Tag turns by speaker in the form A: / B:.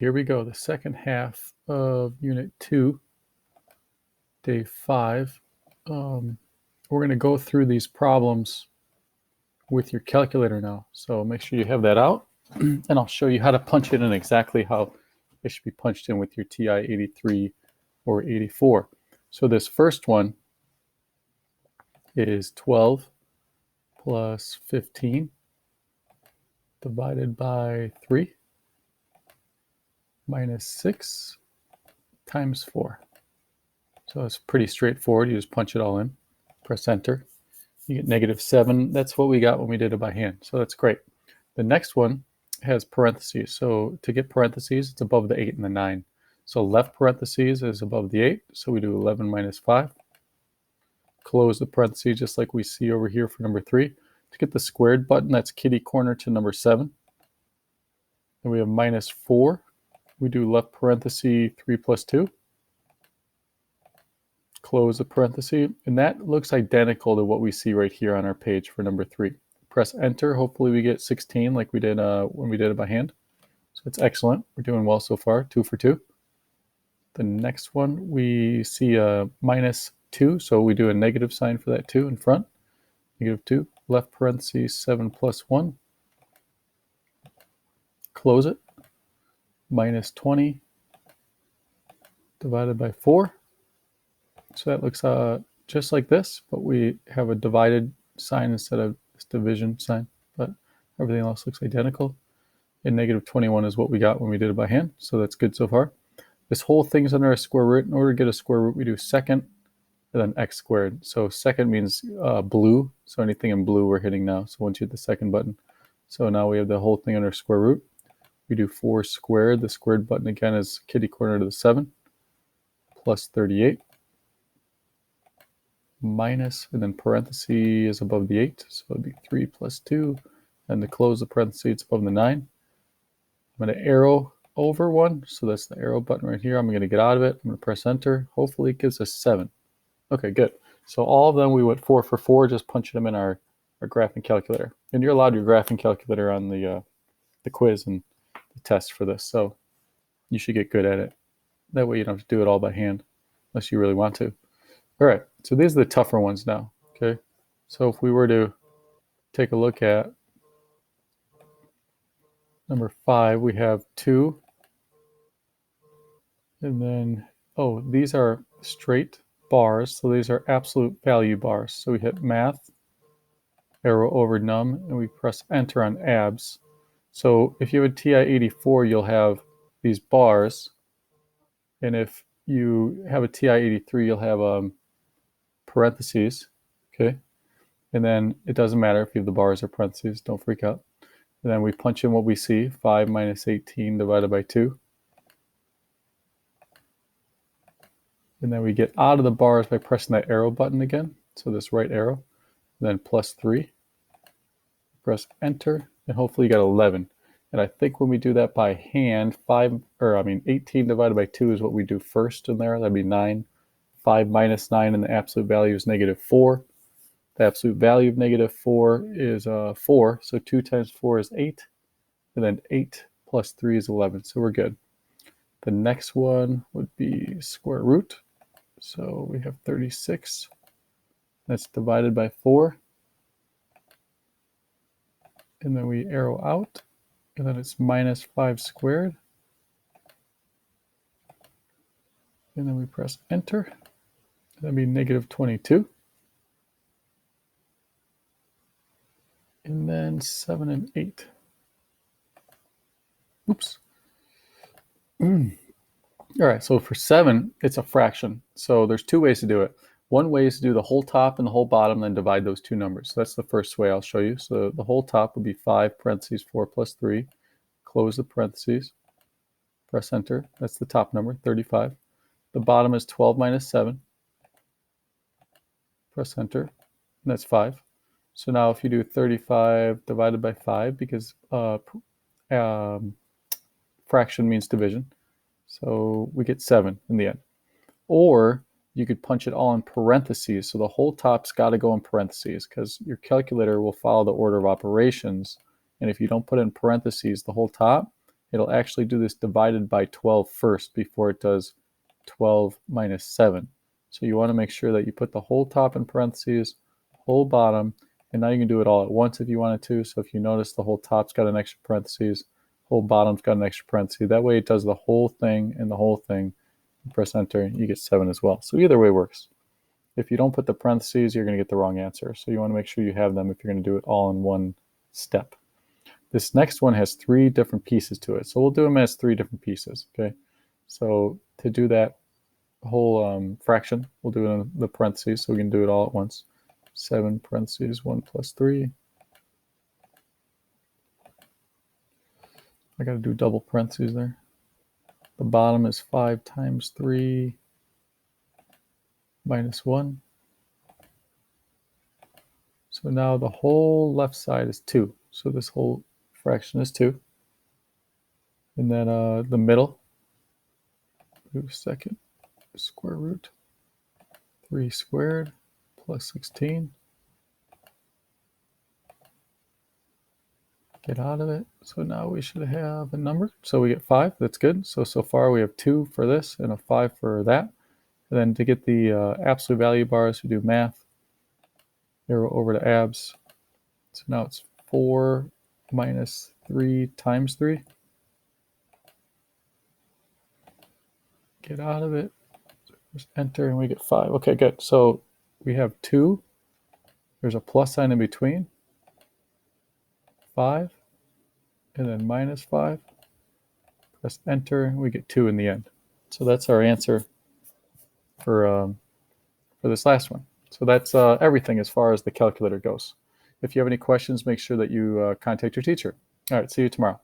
A: Here we go, the second half of Unit 2, Day 5. We're going to go through these problems with your calculator now. So make sure you have that out, and I'll show you how to punch it in exactly how it should be punched in with your TI-83 or 84. So this first one is 12 plus 15 divided by 3 minus 6 times 4. So it's pretty straightforward. You just punch it all in, press enter. You get -7. That's what we got when we did it by hand. So that's great. The next one has parentheses. So to get parentheses, it's above the 8 and the 9. So left parentheses is above the 8. So we do 11 minus 5. Close the parentheses just like we see over here for number 3. To get the squared button, that's kitty corner to number 7. Then we have -4. We do left parenthesis 3 plus 2. Close the parenthesis, and that looks identical to what we see right here on our page for number 3. Press enter. Hopefully we get 16 like we did when we did it by hand. So it's excellent. We're doing well so far. 2 for 2. The next one we see a -2, so we do a negative sign for that 2 in front. -2. Left parenthesis 7 plus 1. Close it. -20 divided by 4. So that looks just like this, but we have a divided sign instead of this division sign, but everything else looks identical. And -21 is what we got when we did it by hand, so that's good so far. This whole thing is under a square root. In order to get a square root, we do second and then x squared. So second means blue, so anything in blue we're hitting now. So once you hit the second button. So now we have the whole thing under square root. We do 4 squared. The squared button again is kitty corner to the 7, plus 38. Minus, and then parenthesis is above the 8, so it'd be 3 plus 2, and to close the parenthesis, it's above the 9. I'm going to arrow over 1, so that's the arrow button right here. I'm going to get out of it. I'm going to press enter. Hopefully it gives us 7. Okay, good. So all of them we went 4 for 4, just punching them in our graphing calculator. And you're allowed your graphing calculator on the quiz and the test for this, so you should get good at it. That way you don't have to do it all by hand, unless you really want to. All right, so these are the tougher ones now, okay? So if we were to take a look at number 5, we have 2. And then, oh, these are straight bars, so these are absolute value bars. So we hit math, arrow over num, and we press enter on abs. So if you have a TI-84, you'll have these bars. And if you have a TI-83, you'll have parentheses, okay? And then it doesn't matter if you have the bars or parentheses, don't freak out. And then we punch in what we see, 5 minus 18 divided by 2. And then we get out of the bars by pressing that arrow button again, so this right arrow, and then plus 3. Press enter, and hopefully you got 11. And I think when we do that by hand, 18 divided by 2 is what we do first in there. That'd be 9. 5 minus 9, and the absolute value is -4. The absolute value of -4 is 4, so 2 times 4 is 8, and then 8 plus 3 is 11, so we're good. The next one would be square root, so we have 36. That's divided by 4, and then we arrow out, and then it's -5 squared, and then we press enter. That'd be -22. And then 7 and 8. Oops. All right, so for 7, it's a fraction. So there's 2 ways to do it. One way is to do the whole top and the whole bottom, then divide those 2 numbers. So that's the first way I'll show you. So the whole top would be 5 parentheses 4 plus 3. Close the parentheses. Press enter. That's the top number, 35. The bottom is 12 minus 7. Press enter, and that's 5. So now if you do 35 divided by 5, because fraction means division, so we get 7 in the end. Or you could punch it all in parentheses, so the whole top's got to go in parentheses, because your calculator will follow the order of operations, and if you don't put it in parentheses the whole top, it'll actually do this divided by 12 first before it does 12 minus 7. So you want to make sure that you put the whole top in parentheses, whole bottom, and now you can do it all at once if you wanted to. So if you notice the whole top's got an extra parentheses, whole bottom's got an extra parenthesis. That way it does the whole thing and the whole thing. You press enter, you get 7 as well. So either way works. If you don't put the parentheses, you're going to get the wrong answer. So you want to make sure you have them if you're going to do it all in one step. This next one has 3 different pieces to it. So we'll do them as 3 different pieces, okay? So to do that whole fraction, we'll do it in the parentheses so we can do it all at once. 7 parentheses 1 plus 3. I got to do double parentheses there. The bottom is 5 times 3 minus 1. So now the whole left side is 2. So this whole fraction is 2. And then the middle, second square root, 3 squared plus 16. Get out of it. So now we should have a number. So we get 5. That's good. So far we have 2 for this and a 5 for that. And then to get the absolute value bars, we do math. Arrow over to abs. So now it's 4 minus 3 times 3. Get out of it. Just enter and we get 5. Okay, good. So we have 2. There's a plus sign in between. 5. And then minus 5. Press enter and we get 2 in the end. So that's our answer for this last one. So that's everything as far as the calculator goes. If you have any questions, make sure that you contact your teacher. All right, see you tomorrow.